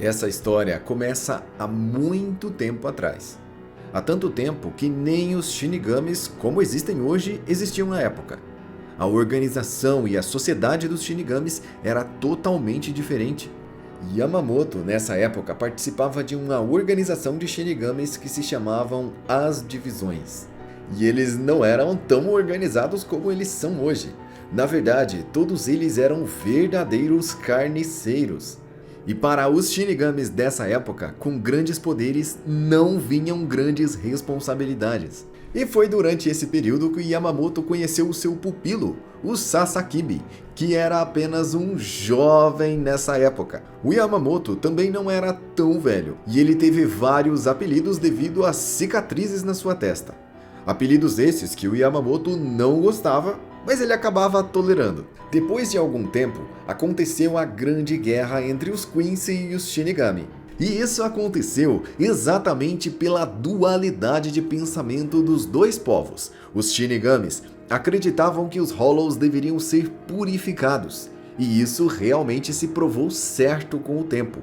Essa história começa há muito tempo atrás. Há tanto tempo que nem os Shinigamis, como existem hoje, existiam na época. A organização e a sociedade dos Shinigamis era totalmente diferente. Yamamoto, nessa época, participava de uma organização de Shinigamis que se chamavam As Divisões. E eles não eram tão organizados como eles são hoje. Na verdade, todos eles eram verdadeiros carniceiros. E para os Shinigamis dessa época, com grandes poderes não vinham grandes responsabilidades. E foi durante esse período que Yamamoto conheceu o seu pupilo, o Sasakibe, que era apenas um jovem nessa época. O Yamamoto também não era tão velho, e ele teve vários apelidos devido às cicatrizes na sua testa. Apelidos esses que o Yamamoto não gostava, mas ele acabava tolerando. Depois de algum tempo, aconteceu a grande guerra entre os Quincy e os Shinigami. E isso aconteceu exatamente pela dualidade de pensamento dos dois povos. Os Shinigamis acreditavam que os Hollows deveriam ser purificados, e isso realmente se provou certo com o tempo.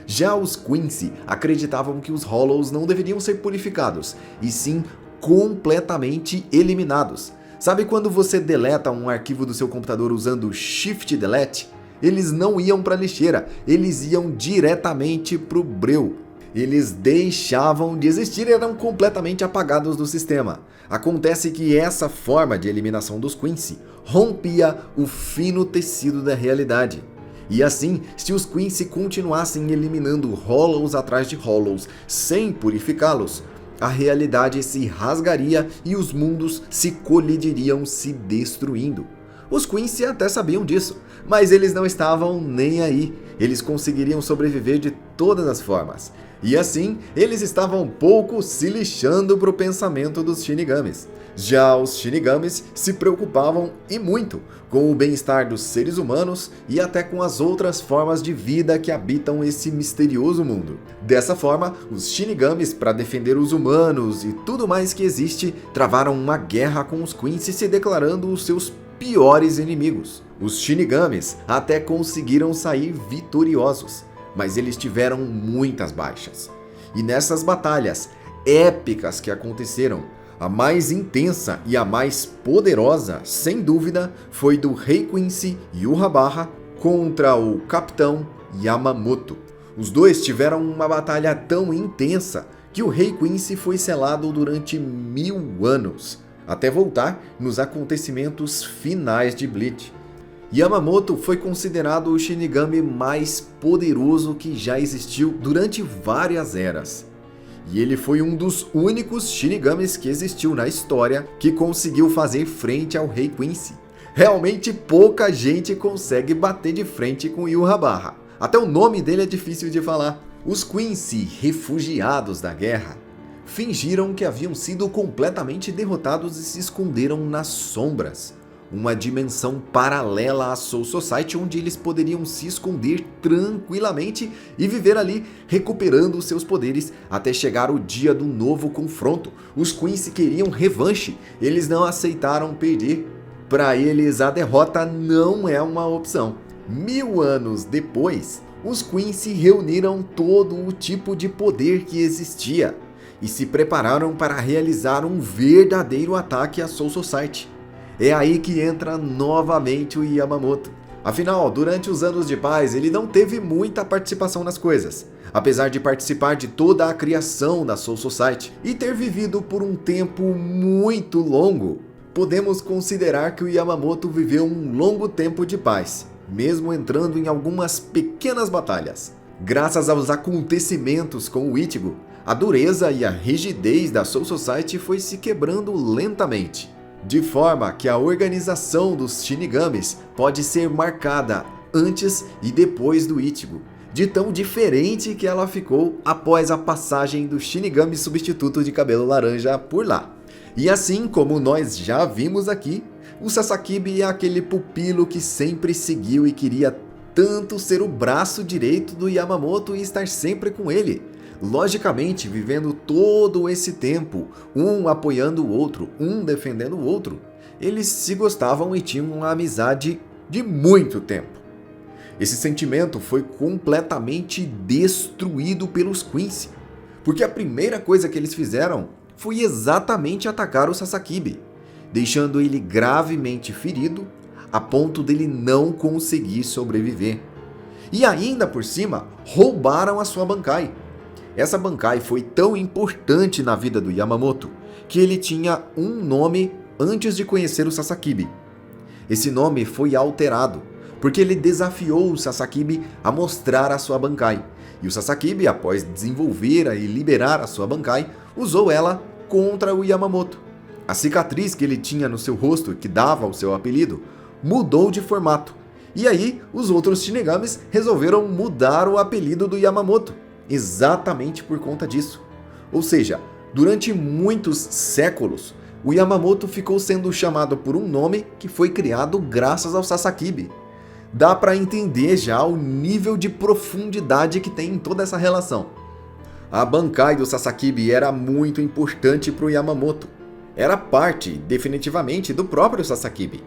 Já os Quincy acreditavam que os Hollows não deveriam ser purificados, e sim completamente eliminados. Sabe quando você deleta um arquivo do seu computador usando Shift Delete? Eles não iam para a lixeira, eles iam diretamente para o breu. Eles deixavam de existir e eram completamente apagados do sistema. Acontece que essa forma de eliminação dos Quincy rompia o fino tecido da realidade. E assim, se os Quincy continuassem eliminando Hollows atrás de Hollows sem purificá-los, a realidade se rasgaria e os mundos se colidiriam, se destruindo. Os Quincy até sabiam disso, mas eles não estavam nem aí. Eles conseguiriam sobreviver de todas as formas. E assim, eles estavam pouco se lixando para o pensamento dos Shinigamis. Já os Shinigamis se preocupavam e muito com o bem-estar dos seres humanos e até com as outras formas de vida que habitam esse misterioso mundo. Dessa forma, os Shinigamis, para defender os humanos e tudo mais que existe, travaram uma guerra com os Quincy, se declarando os seus piores inimigos. Os Shinigamis até conseguiram sair vitoriosos, mas eles tiveram muitas baixas. E nessas batalhas épicas que aconteceram, a mais intensa e a mais poderosa, sem dúvida, foi do Rei Quincy Yhwach contra o Capitão Yamamoto. Os dois tiveram uma batalha tão intensa que o Rei Quincy foi selado durante 1000 anos, até voltar nos acontecimentos finais de Bleach. Yamamoto foi considerado o Shinigami mais poderoso que já existiu durante várias eras. E ele foi um dos únicos Shinigamis que existiu na história que conseguiu fazer frente ao Rei Quincy. Realmente pouca gente consegue bater de frente com Yhwach. Até o nome dele é difícil de falar. Os Quincy, refugiados da guerra, fingiram que haviam sido completamente derrotados e se esconderam nas sombras. Uma dimensão paralela à Soul Society onde eles poderiam se esconder tranquilamente e viver ali recuperando seus poderes até chegar o dia do novo confronto. Os Quincy queriam revanche, eles não aceitaram perder. Para eles a derrota não é uma opção. 1000 anos depois, os Quincy reuniram todo o tipo de poder que existia e se prepararam para realizar um verdadeiro ataque à Soul Society. É aí que entra novamente o Yamamoto. Afinal, durante os anos de paz, ele não teve muita participação nas coisas, apesar de participar de toda a criação da Soul Society e ter vivido por um tempo muito longo. Podemos considerar que o Yamamoto viveu um longo tempo de paz, mesmo entrando em algumas pequenas batalhas. Graças aos acontecimentos com o Ichigo, a dureza e a rigidez da Soul Society foi se quebrando lentamente, de forma que a organização dos Shinigamis pode ser marcada antes e depois do Ichigo, de tão diferente que ela ficou após a passagem do Shinigami substituto de cabelo laranja por lá. E assim como nós já vimos aqui, o Sasakibe é aquele pupilo que sempre seguiu e queria tanto ser o braço direito do Yamamoto e estar sempre com ele. Logicamente, vivendo todo esse tempo, um apoiando o outro, um defendendo o outro, eles se gostavam e tinham uma amizade de muito tempo. Esse sentimento foi completamente destruído pelos Quincy, porque a primeira coisa que eles fizeram foi exatamente atacar o Sasakibe, deixando ele gravemente ferido a ponto dele não conseguir sobreviver. E ainda por cima, roubaram a sua Bankai. Essa Bankai foi tão importante na vida do Yamamoto que ele tinha um nome antes de conhecer o Sasakibe. Esse nome foi alterado, porque ele desafiou o Sasakibe a mostrar a sua Bankai. E o Sasakibe, após desenvolver e liberar a sua Bankai, usou ela contra o Yamamoto. A cicatriz que ele tinha no seu rosto, que dava o seu apelido, mudou de formato. E aí, os outros Shinigamis resolveram mudar o apelido do Yamamoto, exatamente por conta disso. Ou seja, durante muitos séculos, o Yamamoto ficou sendo chamado por um nome que foi criado graças ao Sasakibe. Dá para entender já o nível de profundidade que tem em toda essa relação. A Bankai do Sasakibe era muito importante para o Yamamoto. Era parte, definitivamente, do próprio Sasakibe.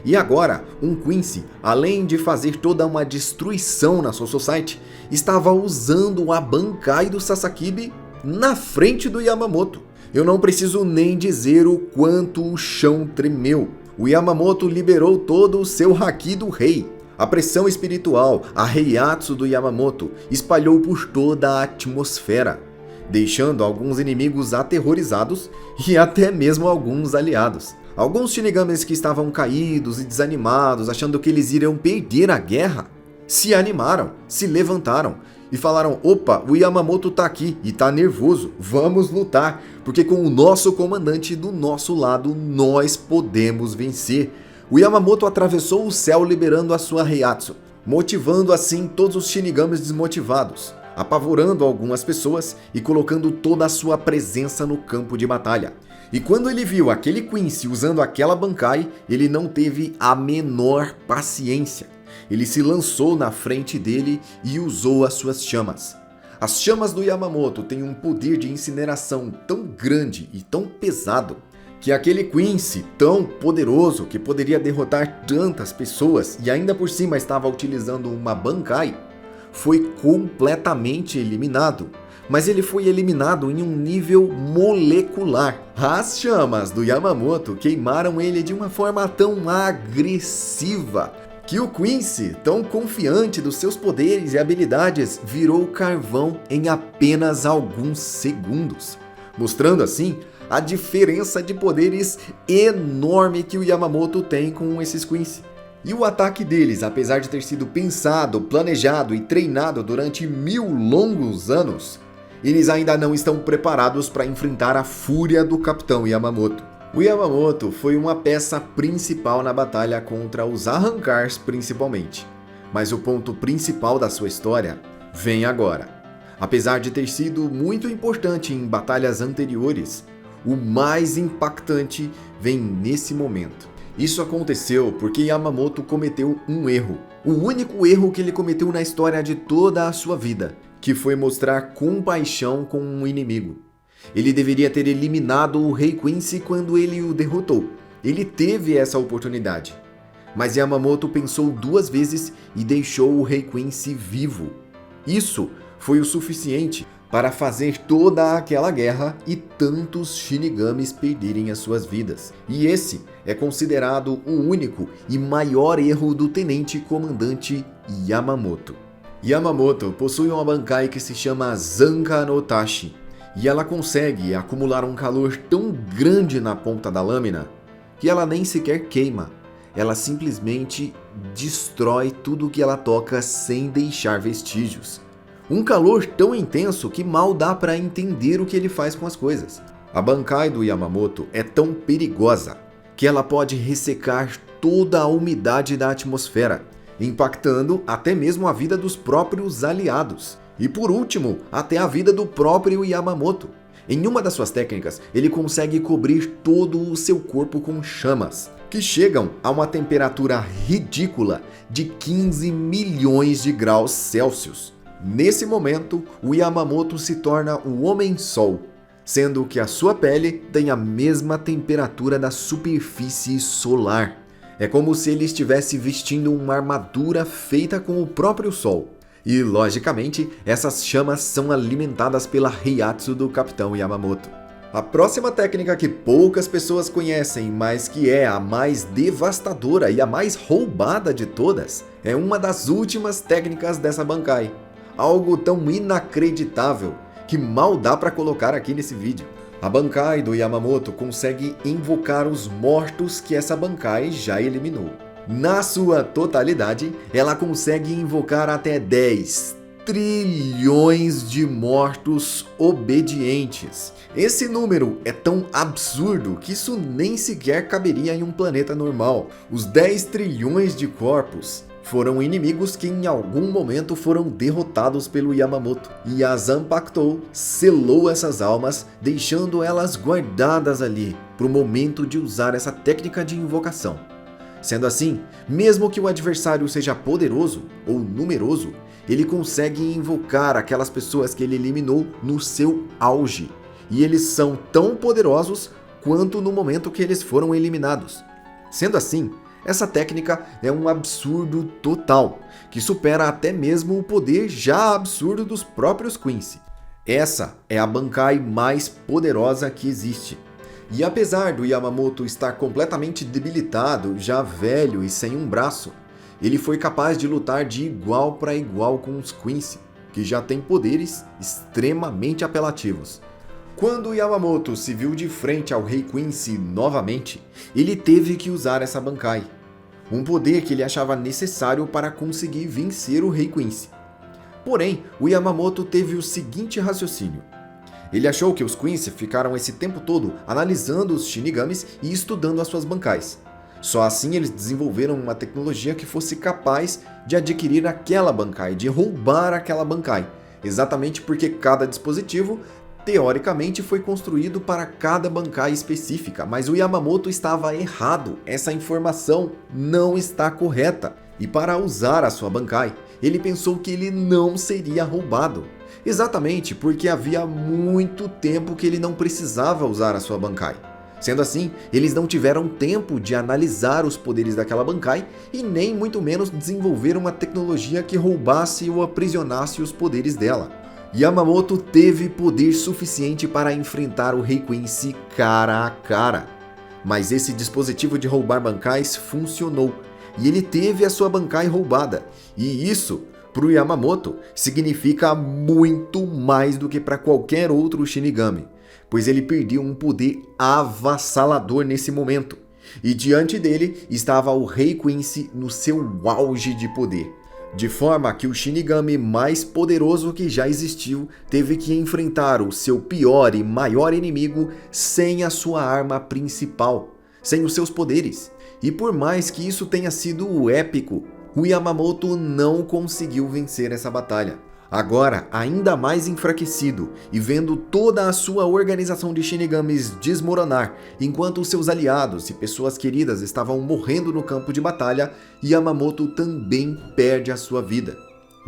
E agora, um Quincy, além de fazer toda uma destruição na Soul Society, estava usando a Bankai do Sasakibe na frente do Yamamoto. Eu não preciso nem dizer o quanto o chão tremeu. O Yamamoto liberou todo o seu Haki do Rei. A pressão espiritual, a Heiatsu do Yamamoto, espalhou por toda a atmosfera, deixando alguns inimigos aterrorizados e até mesmo alguns aliados. Alguns Shinigamis que estavam caídos e desanimados, achando que eles iriam perder a guerra, se animaram, se levantaram e falaram: opa, o Yamamoto tá aqui e tá nervoso, vamos lutar, porque com o nosso comandante do nosso lado nós podemos vencer. O Yamamoto atravessou o céu liberando a sua Heiatsu, motivando assim todos os Shinigamis desmotivados, apavorando algumas pessoas e colocando toda a sua presença no campo de batalha. E quando ele viu aquele Quincy usando aquela Bankai, ele não teve a menor paciência. Ele se lançou na frente dele e usou as suas chamas. As chamas do Yamamoto têm um poder de incineração tão grande e tão pesado que aquele Quincy tão poderoso que poderia derrotar tantas pessoas e ainda por cima estava utilizando uma Bankai, foi completamente eliminado. Mas ele foi eliminado em um nível molecular. As chamas do Yamamoto queimaram ele de uma forma tão agressiva que o Quincy, tão confiante dos seus poderes e habilidades, virou carvão em apenas alguns segundos, mostrando assim a diferença de poderes enorme que o Yamamoto tem com esses Quincy. E o ataque deles, apesar de ter sido pensado, planejado e treinado durante 1000 longos anos, eles ainda não estão preparados para enfrentar a fúria do Capitão Yamamoto. O Yamamoto foi uma peça principal na batalha contra os Arrancars principalmente, mas o ponto principal da sua história vem agora. Apesar de ter sido muito importante em batalhas anteriores, o mais impactante vem nesse momento. Isso aconteceu porque Yamamoto cometeu um erro, o único erro que ele cometeu na história de toda a sua vida, que foi mostrar compaixão com um inimigo. Ele deveria ter eliminado o Rei Quincy quando ele o derrotou. Ele teve essa oportunidade. Mas Yamamoto pensou 2 vezes e deixou o Rei Quincy vivo. Isso foi o suficiente para fazer toda aquela guerra e tantos Shinigamis perderem as suas vidas. E esse é considerado o único e maior erro do Tenente Comandante Yamamoto. Yamamoto possui uma Bankai que se chama Zanka no Tachi, e ela consegue acumular um calor tão grande na ponta da lâmina que ela nem sequer queima. Ela simplesmente destrói tudo que ela toca sem deixar vestígios. Um calor tão intenso que mal dá para entender o que ele faz com as coisas. A Bankai do Yamamoto é tão perigosa que ela pode ressecar toda a umidade da atmosfera, impactando até mesmo a vida dos próprios aliados. E por último, até a vida do próprio Yamamoto. Em uma das suas técnicas, ele consegue cobrir todo o seu corpo com chamas, que chegam a uma temperatura ridícula de 15 milhões de graus Celsius. Nesse momento, o Yamamoto se torna o Homem-Sol, sendo que a sua pele tem a mesma temperatura da superfície solar. É como se ele estivesse vestindo uma armadura feita com o próprio sol. E, logicamente, essas chamas são alimentadas pela Heiatsu do Capitão Yamamoto. A próxima técnica que poucas pessoas conhecem, mas que é a mais devastadora e a mais roubada de todas, é uma das últimas técnicas dessa Bankai. Algo tão inacreditável que mal dá para colocar aqui nesse vídeo. A Bankai do Yamamoto consegue invocar os mortos que essa Bankai já eliminou. Na sua totalidade, ela consegue invocar até 10 trilhões de mortos obedientes. Esse número é tão absurdo que isso nem sequer caberia em um planeta normal. Os 10 trilhões de corpos foram inimigos que em algum momento foram derrotados pelo Yamamoto. E a Zanpakuto selou essas almas, deixando elas guardadas ali para o momento de usar essa técnica de invocação. Sendo assim, mesmo que o adversário seja poderoso ou numeroso, ele consegue invocar aquelas pessoas que ele eliminou no seu auge. E eles são tão poderosos quanto no momento que eles foram eliminados. Sendo assim, essa técnica é um absurdo total, que supera até mesmo o poder já absurdo dos próprios Quincy. Essa é a Bankai mais poderosa que existe. E apesar do Yamamoto estar completamente debilitado, já velho e sem um braço, ele foi capaz de lutar de igual para igual com os Quincy, que já têm poderes extremamente apelativos. Quando Yamamoto se viu de frente ao Rei Quincy novamente, ele teve que usar essa Bankai, um poder que ele achava necessário para conseguir vencer o Rei Quincy. Porém, o Yamamoto teve o seguinte raciocínio. Ele achou que os Quincy ficaram esse tempo todo analisando os Shinigamis e estudando as suas Bankais. Só assim eles desenvolveram uma tecnologia que fosse capaz de adquirir aquela Bankai, de roubar aquela Bankai, exatamente porque cada dispositivo teoricamente foi construído para cada Bankai específica, mas o Yamamoto estava errado, essa informação não está correta. E para usar a sua Bankai, ele pensou que ele não seria roubado. Exatamente porque havia muito tempo que ele não precisava usar a sua Bankai. Sendo assim, eles não tiveram tempo de analisar os poderes daquela Bankai e nem muito menos desenvolver uma tecnologia que roubasse ou aprisionasse os poderes dela. Yamamoto teve poder suficiente para enfrentar o Rei Quincy cara a cara. Mas esse dispositivo de roubar Bankais funcionou e ele teve a sua Bankai roubada. E isso, para o Yamamoto, significa muito mais do que para qualquer outro Shinigami, pois ele perdeu um poder avassalador nesse momento. E diante dele estava o Rei Quincy no seu auge de poder. De forma que o Shinigami mais poderoso que já existiu teve que enfrentar o seu pior e maior inimigo sem a sua arma principal, sem os seus poderes. E por mais que isso tenha sido épico, o Yamamoto não conseguiu vencer essa batalha. Agora, ainda mais enfraquecido e vendo toda a sua organização de Shinigamis desmoronar, enquanto seus aliados e pessoas queridas estavam morrendo no campo de batalha, Yamamoto também perde a sua vida.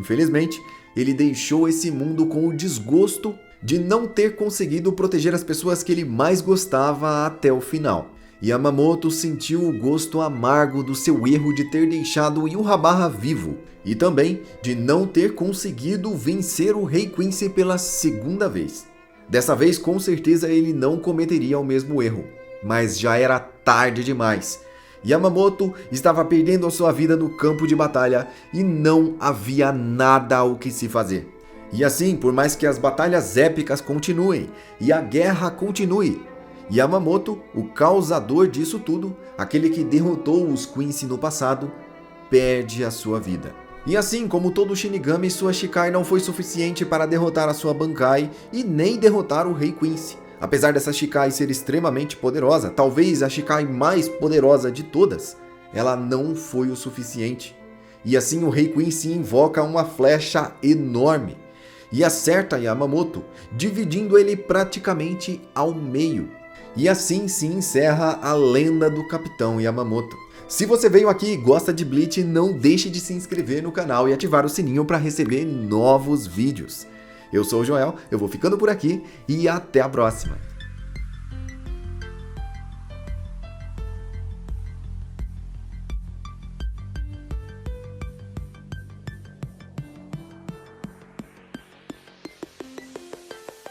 Infelizmente, ele deixou esse mundo com o desgosto de não ter conseguido proteger as pessoas que ele mais gostava até o final. Yamamoto sentiu o gosto amargo do seu erro de ter deixado Yūhabara vivo e também de não ter conseguido vencer o Rei Quincy pela segunda vez. Dessa vez, com certeza, ele não cometeria o mesmo erro, mas já era tarde demais. Yamamoto estava perdendo a sua vida no campo de batalha e não havia nada o que se fazer. E assim, por mais que as batalhas épicas continuem e a guerra continue, Yamamoto, o causador disso tudo, aquele que derrotou os Quincy no passado, perde a sua vida. E assim como todo Shinigami, sua Shikai não foi suficiente para derrotar a sua Bankai e nem derrotar o Rei Quincy. Apesar dessa Shikai ser extremamente poderosa, talvez a Shikai mais poderosa de todas, ela não foi o suficiente. E assim o Rei Quincy invoca uma flecha enorme e acerta Yamamoto, dividindo ele praticamente ao meio. E assim se encerra a lenda do Capitão Yamamoto. Se você veio aqui e gosta de Bleach, não deixe de se inscrever no canal e ativar o sininho para receber novos vídeos. Eu sou o Joel, eu vou ficando por aqui e até a próxima.